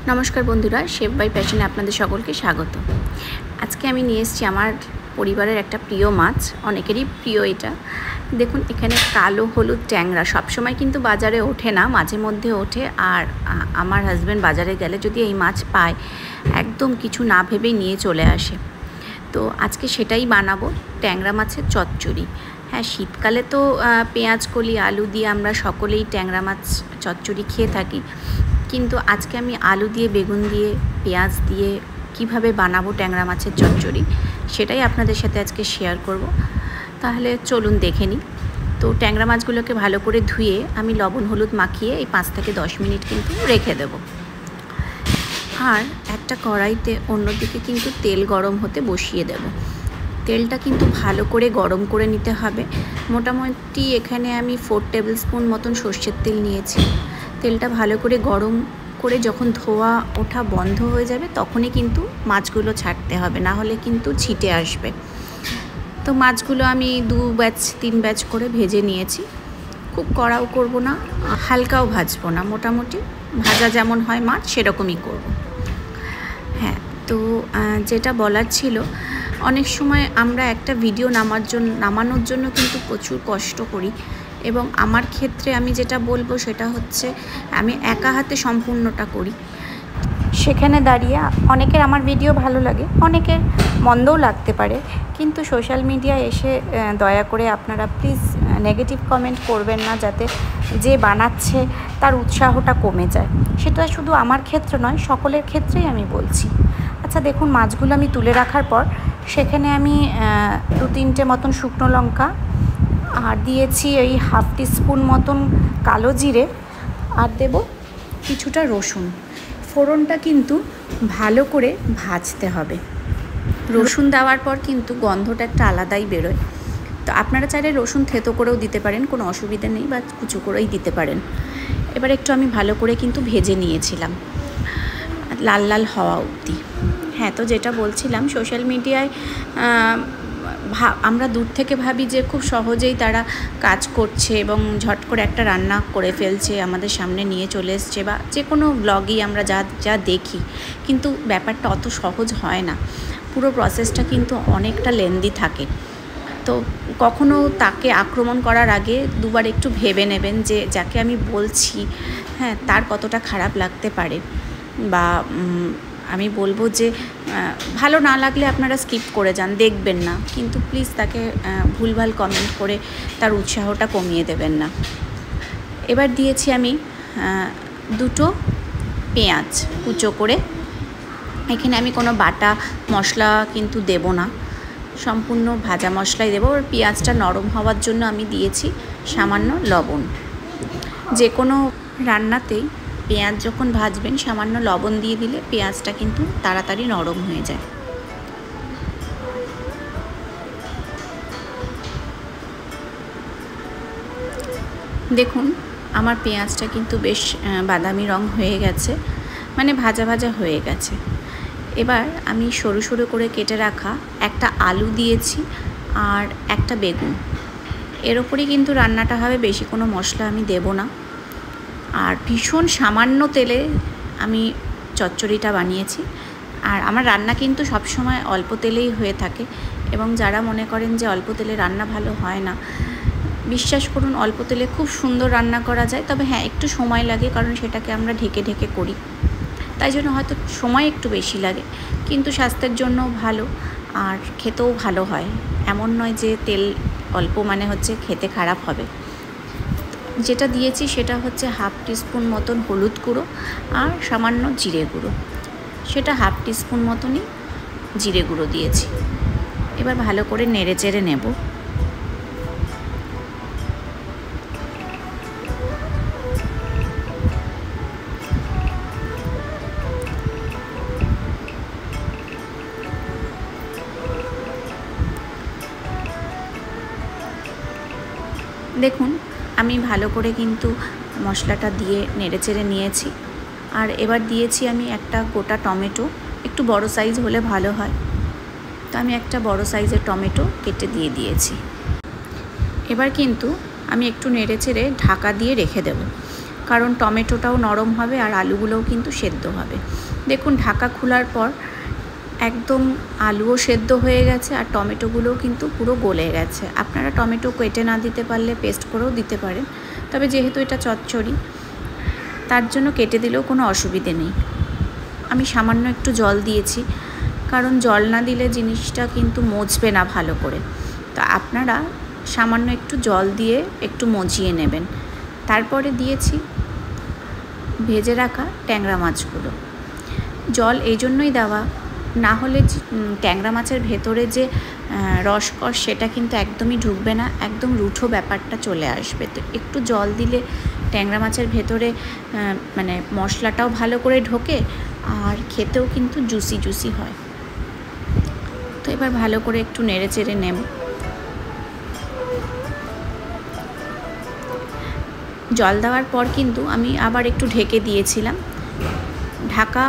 नमस्कार बंधुरा chef by पैशने आपनादेर सकलके स्वागत। आज के आमी निये एसेछि आमार परिवारेर एकटा प्रिय माछ, अनेकेरই प्रिय एटा। देखुन एखाने कालो हलुद टैंगरा सब समय किन्तु बाजारे ओठे ना, माझे मध्य ओठे। और आमार हाजब्यान्ड बाजारे गेले जोदि एई माछ पाय एकदम किछु ना भेबेई निये चले आसे। तो आज के सेटाई बानाबो, टैंगरा माछेर चच्चड़ी। हाँ, शीतकाले तो पेঁয়াজ कলি आलू दिए आमरा सकलेई टैंगरा माछ चच्चड़ी खेये थाकी, किन्तु आज के आमी आलू दिए बेगुन दिए पेঁয়াজ दिए किभाबे बानाबो टैंगरा माछेर चच्चड़ी सेटाई आपनादेर साथे आजके शेयर करब। ताहले चलुन देखे निই। तो टैंगरा माछगुलोके भालो करे धुए आमी लबण हलुद माखिए 5 থেকে 10 मिनट किन्तु रेखे देब। और एक कड़ाईते अन्यदिके किन्तु तेल गरम होते बसिए देब। तेलटा किन्तु भालो करे गरम करे निते हबे। मोटामुटी एखाने आमी 4 टेबिल स्पून मतन सर्षेर तेल निয়েছি। तेलटा भालो करे गरम करे जखन धोया ओठा बंध हो जाबे तखनই किन्तु माछगुलो छाड़ते हबे, ना होले किन्तु छिटे आसबे। तो माछगुलो आमी 2 बैच 3 बैच करे भेजे निয়েছি। खूब कड़ाও करब ना, हालकाও भाजबो ना, मोटामुटी भाजा जेमन हय माछ सेरकमই करब। हाँ, तो जेटा बलार छिलो, अनेक समय आमरा एकटा भिडियो नामानोर जोन्नो किन्तु प्रचुर कष्ट करी। এবং আমার ক্ষেত্রে আমি যেটা বলবো সেটা হচ্ছে আমি একা হাতে সম্পূর্ণটা করি। সেখানে দাঁড়িয়ে অনেকের আমার ভিডিও ভালো লাগে, অনেকের মন্দও লাগতে পারে, কিন্তু সোশ্যাল মিডিয়ায় এসে দয়া করে আপনারা প্লিজ নেগেটিভ কমেন্ট করবেন না, যাতে যে বানাচ্ছে তার উৎসাহটা কমে যায়। সেটা শুধু আমার ক্ষেত্রে নয়, সকলের ক্ষেত্রেই আমি বলছি। আচ্ছা দেখুন, মাছগুলো আমি তুলে রাখার পর সেখানে আমি 2-3টে মতন শুকনো লঙ্কা আর দিয়েছি এই হাফ টিস্পুন মতন কালো জিরে আর দেব কিছুটা রসুন। ফোড়নটা কিন্তু ভালো করে ভাজতে হবে। রসুন দেওয়ার পর কিন্তু গন্ধটা একটা আলাদাই বেরোয়। তো আপনারা চাইলে রসুন থেতো করেও দিতে পারেন, কোনো অসুবিধা নেই, বা কুচো করেই দিতে পারেন। এবার একটু আমি ভালো করে কিন্তু ভেজে নিয়েছিলাম লাল লাল হওয়া অবধি। হ্যাঁ, তো যেটা বলছিলাম, সোশ্যাল মিডিয়ায় আমরা দূর থেকে ভাবি যে খুব সহজেই তারা কাজ করছে এবং ঝট করে একটা রান্না করে ফেলছে, আমাদের সামনে নিয়ে চলে এসছে, বা যে কোনো ব্লগই আমরা যা দেখি, কিন্তু ব্যাপারটা অত সহজ হয় না। পুরো প্রসেসটা কিন্তু অনেকটা লেন্দি থাকে। তো কখনো তাকে আক্রমণ করার আগে দুবার একটু ভেবে নেবেন যে যাকে আমি বলছি, হ্যাঁ, তার কতটা খারাপ লাগতে পারে। বা আমি বলবো যে ভালো না লাগলে আপনারা স্কিপ করে যান, দেখবেন না, কিন্তু প্লিজ তাকে ভুলভাল কমেন্ট করে তার উৎসাহটা কমিয়ে দেবেন না। এবার দিয়েছি আমি 2টো পেঁয়াজ কুচো করে। এখানে আমি কোনো বাটা মশলা কিন্তু দেব না, সম্পূর্ণ ভাজা মশলাই দেবো। আর পেঁয়াজটা নরম হওয়ার জন্য আমি দিয়েছি সামান্য লবণ। যে কোনো রান্নাতেই পেঁয়াজ যখন ভাজবেন সামান্য লবণ দিয়ে দিলে পেঁয়াজটা কিন্তু তাড়াতাড়ি নরম হয়ে যায়। দেখুন, আমার পেঁয়াজটা কিন্তু বেশ বাদামি রং হয়ে গেছে, মানে ভাজা ভাজা হয়ে গেছে। এবার আমি সরু সরু করে কেটে রাখা একটা আলু দিয়েছি আর একটা বেগুন। এর ওপরেই কিন্তু রান্নাটা হবে, বেশি কোনো মশলা আমি দেব না। আর ভীষণ সামান্য তেলে আমি চচ্চড়িটা বানিয়েছি। আর আমার রান্না কিন্তু সব সময় অল্প তেলেই হয়ে থাকে, এবং যারা মনে করেন যে অল্প তেলে রান্না ভালো হয় না, বিশ্বাস করুন অল্প তেলে খুব সুন্দর রান্না করা যায়। তবে হ্যাঁ, একটু সময় লাগে, কারণ সেটাকে আমরা ঢেকে ঢেকে করি, তাই জন্য হয়তো সময় একটু বেশি লাগে, কিন্তু স্বাস্থ্যের জন্যও ভালো আর খেতেও ভালো হয়। এমন নয় যে তেল অল্প মানে হচ্ছে খেতে খারাপ হবে। যেটা দিয়েছি সেটা হচ্ছে হাফ টিস্পুন মতন হলুদ গুঁড়ো আর সামান্য জিরে গুঁড়ো, সেটা হাফ টিস্পুন মতনই জিরে গুঁড়ো দিয়েছি। এবার ভালো করে নেড়ে চেড়ে নেব। দেখুন, আমি ভালো করে কিন্তু মশলাটা দিয়ে নেড়ে চেড়ে নিয়েছি। আর এবার দিয়েছি আমি একটা গোটা টমেটো, একটু বড় সাইজ হলে ভালো হয়, তো আমি একটা বড় সাইজের টমেটো কেটে দিয়ে দিয়েছি। এবার কিন্তু আমি একটু নেড়ে চেড়ে ঢাকা দিয়ে রেখে দেব, কারণ টমেটোটাও নরম হবে আর আলুগুলোও কিন্তু সেদ্ধ হবে। দেখুন ঢাকা খোলার পর একদম আলুও সেদ্ধ হয়ে গেছে আর টমেটোগুলোও কিন্তু পুরো গলে গেছে। আপনারা টমেটো কেটে না দিতে পারলে পেস্ট করেও দিতে পারেন, তবে যেহেতু এটা চচ্চড়ি তার জন্য কেটে দিলেও কোনো অসুবিধে নেই। আমি সামান্য একটু জল দিয়েছি, কারণ জল না দিলে জিনিসটা কিন্তু মজবে না ভালো করে। তো আপনারা সামান্য একটু জল দিয়ে একটু মজিয়ে নেবেন। তারপরে দিয়েছি ভেজে রাখা ট্যাংরা মাছগুলো। জল এই জন্যই দেওয়া, না হলে ট্যাংরা মাছের ভেতরে যে রসকস সেটা কিন্তু একদমই ঢুকবে না, একদম রুঠো ব্যাপারটা চলে আসবে। তো একটু জল দিলে ট্যাংরা মাছের ভেতরে মানে মশলাটাও ভালো করে ঢোকে আর খেতেও কিন্তু জুসি জুসি হয়। তো এবার ভালো করে একটু নেড়ে চেড়ে নেব। জল দেওয়ার পর কিন্তু আমি আবার একটু ঢেকে দিয়েছিলাম। ঢাকা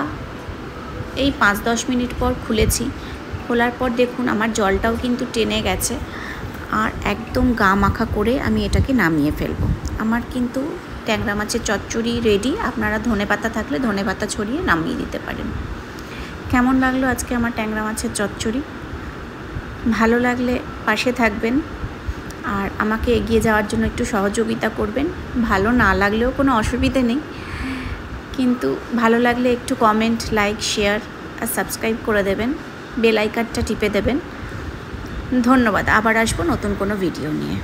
এই 5-10 মিনিট পর খুলেছি। খোলার পর দেখুন আমার জলটাও কিন্তু টেনে গেছে আর একদম গা মাখা করে আমি এটাকে নামিয়ে ফেলবো। আমার কিন্তু ট্যাংরা মাছের চচ্চড়ি রেডি। আপনারা ধনেপাতা থাকলে ধনেপাতা ছড়িয়ে নামিয়ে দিতে পারেন। কেমন লাগলো আজকে আমার ট্যাংরা মাছের চচ্চড়ি? ভালো লাগলে পাশে থাকবেন আর আমাকে এগিয়ে যাওয়ার জন্য একটু সহযোগিতা করবেন। ভালো না লাগলেও কোনো অসুবিধে নেই, কিন্তু ভালো লাগলে একটু কমেন্ট, লাইক, শেয়ার আর সাবস্ক্রাইব করে দেবেন, বেল আইকনটা টিপে দেবেন। ধন্যবাদ। আবার আসবো নতুন কোনো ভিডিও নিয়ে।